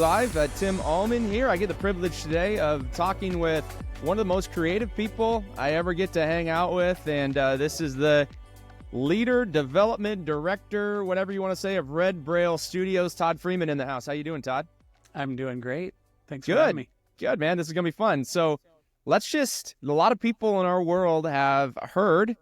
Live. Tim Allman here. I get the privilege today of talking with one of the most creative people I ever get to hang out with, and this is the leader, development director, whatever you want to say, of Red Braille Studios, Todd Freeman in the house. How you doing, Todd? I'm doing great. Thanks for having me. Good, man. This is going to be fun. So a lot of people in our world have heard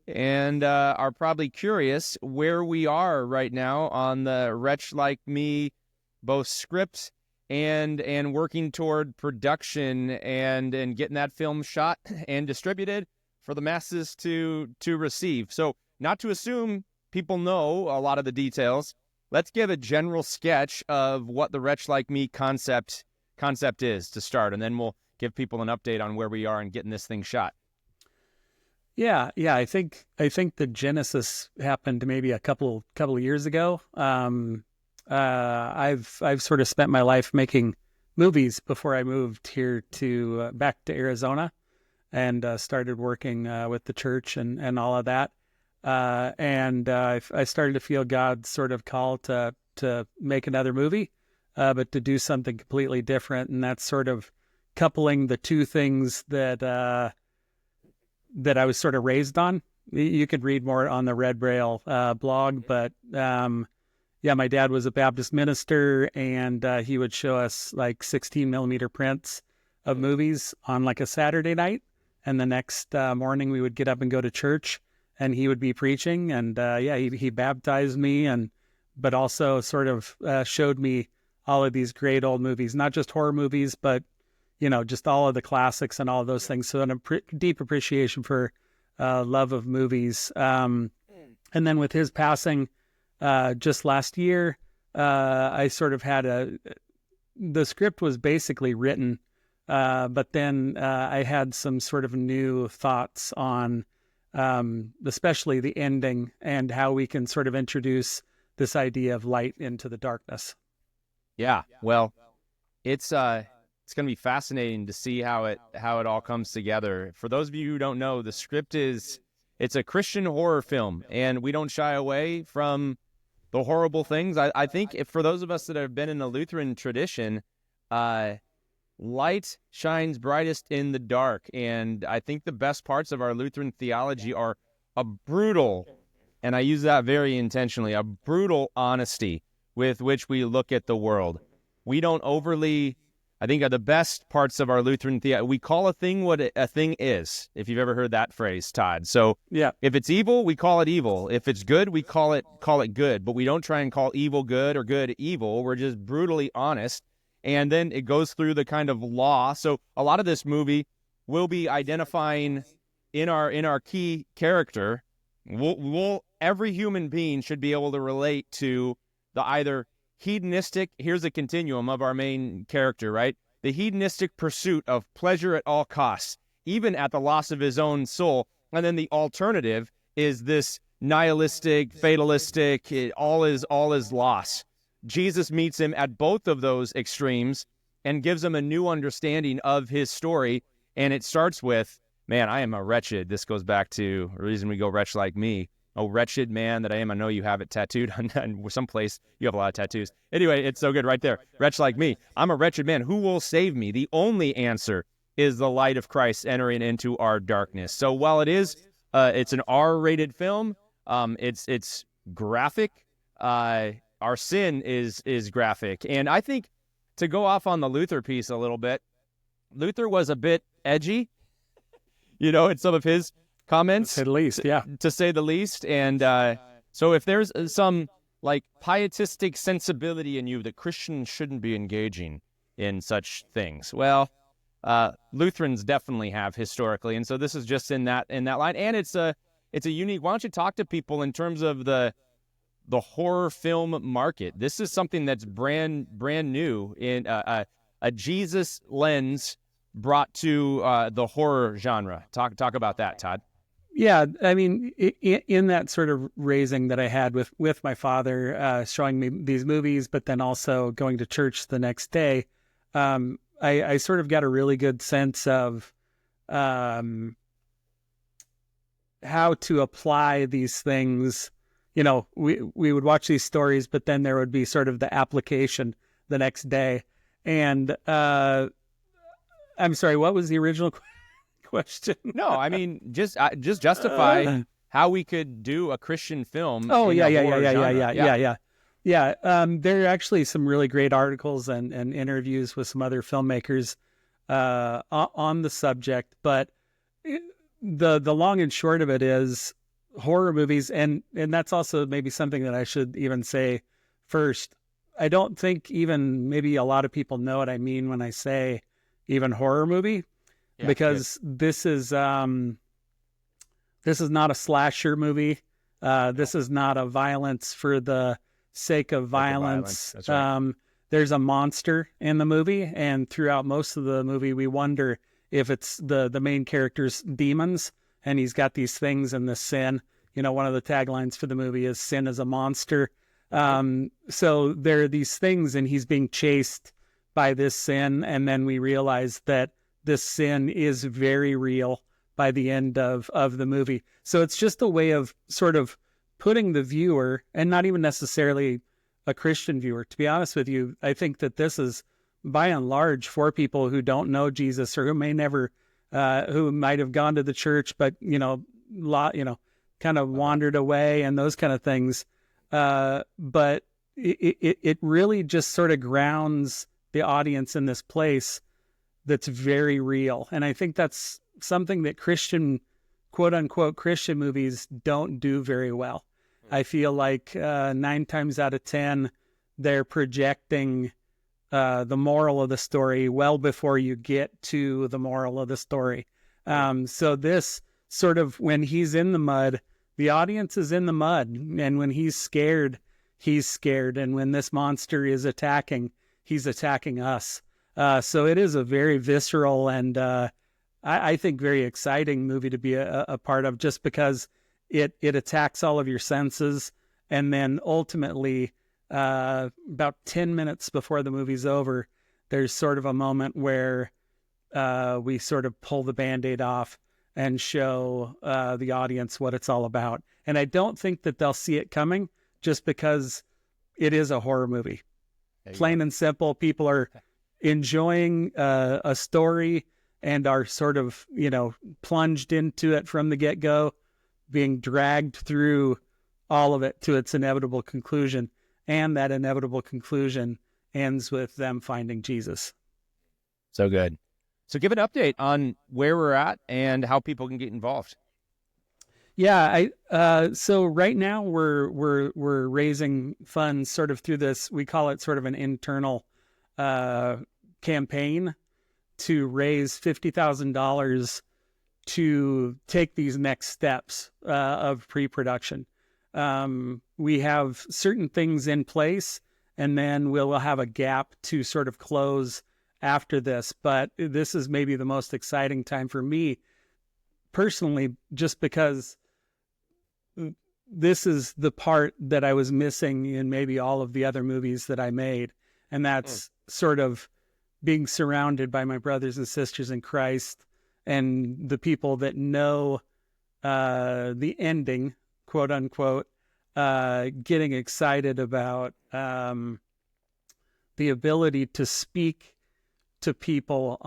and are probably curious where we are right now on the Wretch Like Me, both script and working toward production and getting that film shot and distributed for the masses to receive. So not to assume people know a lot of the details, let's give a general sketch of what the Wretch Like Me concept is to start, and then we'll give people an update on where we are and getting this thing shot. Yeah. I think the genesis happened maybe a couple of years ago. I've sort of spent my life making movies before I moved here back to Arizona, and started working with the church and all of that. I started to feel God's sort of call to make another movie, but to do something completely different, and that's sort of coupling the two things that I was sort of raised on. You could read more on the Red Braille blog, but my dad was a Baptist minister, and he would show us like 16 millimeter prints of movies on like a Saturday night, and the next morning we would get up and go to church, and he would be preaching, and he baptized me, but also sort of showed me all of these great old movies, not just horror movies, but just all of the classics and all of those things. So deep appreciation for love of movies. And then with his passing just last year, I sort of had the script was basically written, but then I had some sort of new thoughts on especially the ending and how we can sort of introduce this idea of light into the darkness. Yeah, well, it's going to be fascinating to see how it all comes together. For those of you who don't know, the script it's a Christian horror film, and we don't shy away from the horrible things. I think for those of us that have been in the Lutheran tradition, light shines brightest in the dark, and I think the best parts of our Lutheran theology are a brutal, and I use that very intentionally, a brutal honesty with which we look at the world. We don't overly, I think, are the best parts of our Lutheran theology. We call a thing what a thing is, if you've ever heard that phrase, Todd. So yeah, if it's evil, we call it evil. If it's good, we call it good. But we don't try and call evil good or good evil. We're just brutally honest. And then it goes through the kind of law. So a lot of this movie will be identifying in our key character. Every human being should be able to relate to the either hedonistic, here's a continuum of our main character, right? The hedonistic pursuit of pleasure at all costs, even at the loss of his own soul. And then the alternative is this nihilistic, fatalistic, all is loss. Jesus meets him at both of those extremes and gives him a new understanding of his story. And it starts with, man, I am a wretched. This goes back to the reason we go Wretch Like Me. Oh, wretched man that I am. I know you have it tattooed on someplace. You have a lot of tattoos. Anyway, it's so good right there. Wretch like me. I'm a wretched man. Who will save me? The only answer is the light of Christ entering into our darkness. So while it's an R-rated film, it's graphic. Our sin is graphic. And I think, to go off on the Luther piece a little bit, Luther was a bit edgy, in some of his comments, at least, yeah, to say the least. And so if there's some like pietistic sensibility in you that Christians shouldn't be engaging in such things, well, Lutherans definitely have historically, and so this is just in that line. And it's a unique. Why don't you talk to people in terms of the horror film market? This is something that's brand new in a Jesus lens brought to the horror genre. Talk about that, Todd. Yeah, I mean, in that sort of raising that I had with my father, showing me these movies, but then also going to church the next day, I sort of got a really good sense of how to apply these things. We would watch these stories, but then there would be sort of the application the next day. And I'm sorry, what was the original question? No, I mean, just justify how we could do a Christian film. Oh, in yeah, the yeah, horror yeah, yeah, genre. yeah, yeah, yeah, yeah. There are actually some really great articles and interviews with some other filmmakers on the subject. But the long and short of it is horror movies, and that's also maybe something that I should even say first. I don't think even maybe a lot of people know what I mean when I say even horror movie, Yeah, because this is not a slasher movie. This is not a violence for the sake of violence. That's right. There's a monster in the movie, and throughout most of the movie, we wonder if it's the main character's demons, and he's got these things and this sin. You know, one of the taglines for the movie is "Sin is a monster." So there are these things, and he's being chased by this sin, and then we realize that this sin is very real by the end of the movie. So it's just a way of sort of putting the viewer, and not even necessarily a Christian viewer. To be honest with you, I think that this is by and large for people who don't know Jesus, or who may never, who might have gone to the church, but, kind of wandered away and those kind of things. But it really just sort of grounds the audience in this place that's very real. And I think that's something that Christian, quote unquote, Christian movies don't do very well. I feel like 9 times out of 10, they're projecting the moral of the story well before you get to the moral of the story. So this sort of, when he's in the mud, the audience is in the mud. And when he's scared. And when this monster is attacking, he's attacking us. So it is a very visceral and I think very exciting movie to be a part of, just because it attacks all of your senses. And then ultimately, about 10 minutes before the movie's over, there's sort of a moment where we sort of pull the Band-Aid off and show the audience what it's all about. And I don't think that they'll see it coming, just because it is a horror movie. Plain and simple. People are enjoying a story and are sort of, plunged into it from the get-go, being dragged through all of it to its inevitable conclusion. And that inevitable conclusion ends with them finding Jesus. So good. So give an update on where we're at and how people can get involved. Yeah, so right now we're raising funds sort of through this. We call it sort of an internal campaign to raise $50,000 to take these next steps of pre-production. We have certain things in place, and then we'll have a gap to sort of close after this. But this is maybe the most exciting time for me personally, just because this is the part that I was missing in maybe all of the other movies that I made. And that's sort of being surrounded by my brothers and sisters in Christ and the people that know the ending, quote unquote, getting excited about the ability to speak to people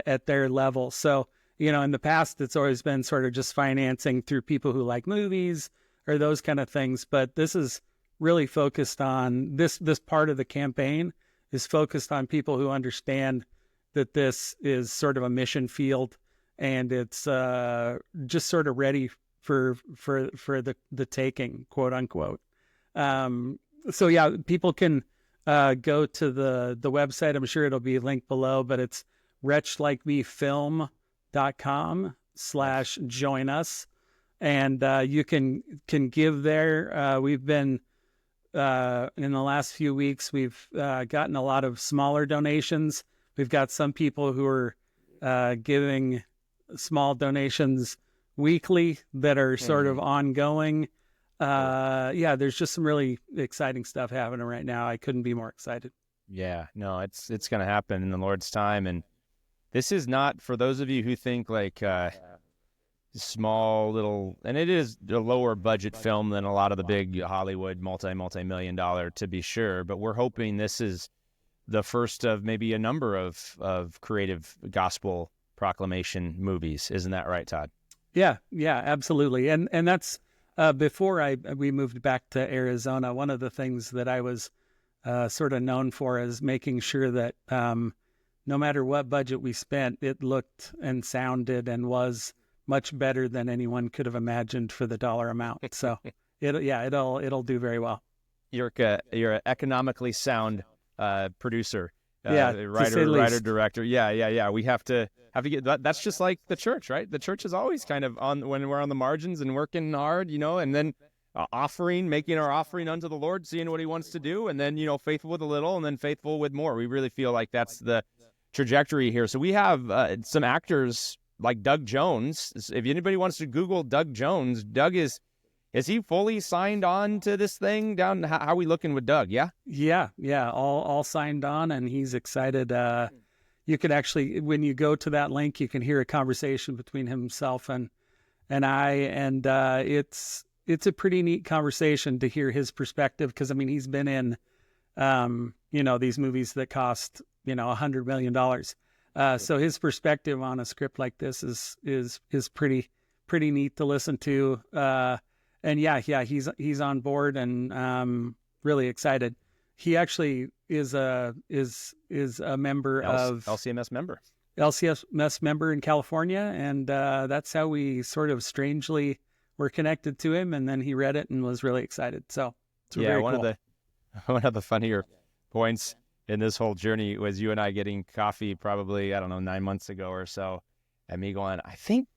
at their level. So, in the past, it's always been sort of just financing through people who like movies or those kind of things. But this is really focused on this part of the campaign is focused on people who understand that this is sort of a mission field, and it's just sort of ready for the taking, quote unquote. So yeah, people can go to the website. I'm sure it'll be linked below, but it's wretchlikemefilm.com/join us. And you can give there. We've been, in the last few weeks, we've gotten a lot of smaller donations. We've got some people who are giving small donations weekly that are sort of ongoing. Yeah, there's just some really exciting stuff happening right now. I couldn't be more excited. Yeah, no, it's going to happen in the Lord's time. And this is not, for those of you who think like small little, and it is a lower budget film than a lot of the big Hollywood multi-million dollar, to be sure, but we're hoping this is the first of maybe a number of creative gospel proclamation movies. Isn't that right, Todd? Yeah, absolutely. And that's before we moved back to Arizona. One of the things that I was sort of known for is making sure that no matter what budget we spent, it looked and sounded and was much better than anyone could have imagined for the dollar amount. So it'll do very well. You're an economically sound producer, writer, director. Yeah. We have to get that. That's just like the church, right? The church is always kind of when we're on the margins and working hard, and then making our offering unto the Lord, seeing what He wants to do, and then faithful with a little, and then faithful with more. We really feel like that's the trajectory here. So we have some actors like Doug Jones. If anybody wants to Google Doug Jones, Doug is he fully signed on to this thing down? How are we looking with Doug? Yeah. All signed on, and he's excited. You could actually, when you go to that link, you can hear a conversation between himself and I, and it's a pretty neat conversation to hear his perspective, because he's been in these movies that cost $100 million. So his perspective on a script like this is pretty neat to listen to. And he's on board and really excited. He actually is a member of LCMS member in California, and that's how we sort of strangely were connected to him. And then he read it and was really excited. So it's very cool. One of the funnier points in this whole journey was you and I getting coffee probably, I don't know, 9 months ago or so, and me going, I think,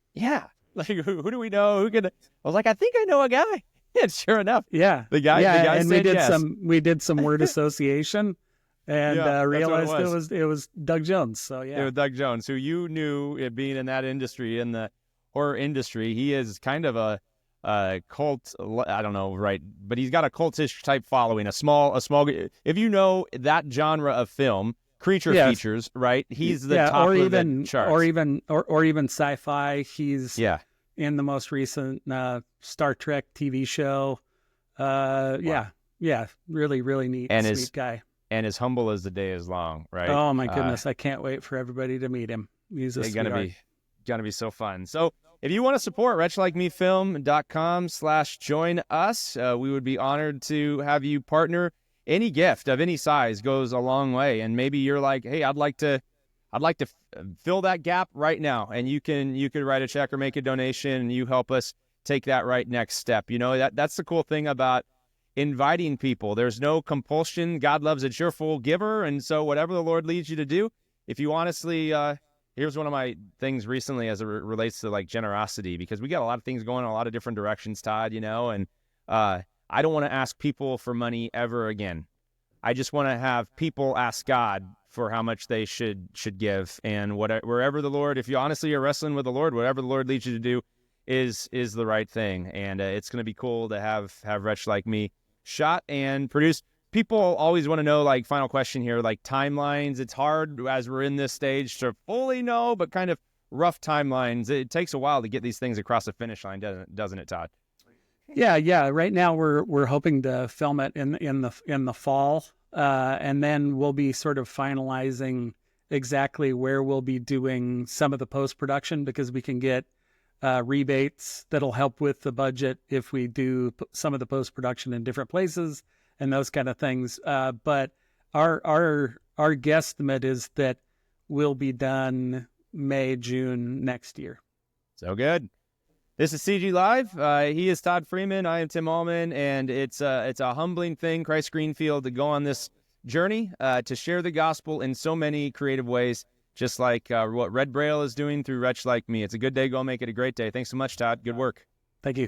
like, who do we know? I was like, I think I know a guy. And sure enough, the guy and said yes. we did some word association, and realized it was Doug Jones. So it was Doug Jones, who you knew, being in that industry, in the horror industry. He is kind of a cult. I don't know, right? But he's got a cultish type following. A small. If you know that genre of film, creature features, right? He's the top of the charts. Or even sci-fi. He's in the most recent Star Trek TV show. Really, really neat, and sweet guy. And as humble as the day is long, right? Oh my goodness, I can't wait for everybody to meet him. He's a sweetheart. Gonna be so fun. So if you want to support wretchlikemefilm.com/join us, we would be honored to have you partner. Any gift of any size goes a long way. And maybe you're like, hey, I'd like to fill that gap right now. And you could write a check or make a donation, and you help us take that right next step. That's the cool thing about inviting people. There's no compulsion. God loves a cheerful giver. And so whatever the Lord leads you to do, if you honestly, here's one of my things recently as it relates to like generosity, because we got a lot of things going in a lot of different directions, Todd, and I don't want to ask people for money ever again. I just want to have people ask God for how much they should give, and wherever the Lord, if you honestly are wrestling with the Lord, whatever the Lord leads you to do is the right thing. And it's going to be cool to have Wretch Like Me shot and produced. People always want to know, like, final question here, like timelines. It's hard as we're in this stage to fully know, but kind of rough timelines. It takes a while to get these things across the finish line, doesn't it, Todd? Yeah. Right now we're hoping to film it in the fall, and then we'll be sort of finalizing exactly where we'll be doing some of the post-production, because we can get rebates that'll help with the budget if we do some of the post-production in different places and those kind of things. But our guesstimate is that we'll be done May, June next year. So good. This is CG Live. He is Todd Freeman. I am Tim Allman, and it's a humbling thing, Christ Greenfield, to go on this journey to share the gospel in so many creative ways, just like what Red Braille is doing through Wretch Like Me. It's a good day. Go make it a great day. Thanks so much, Todd. Good work. Thank you.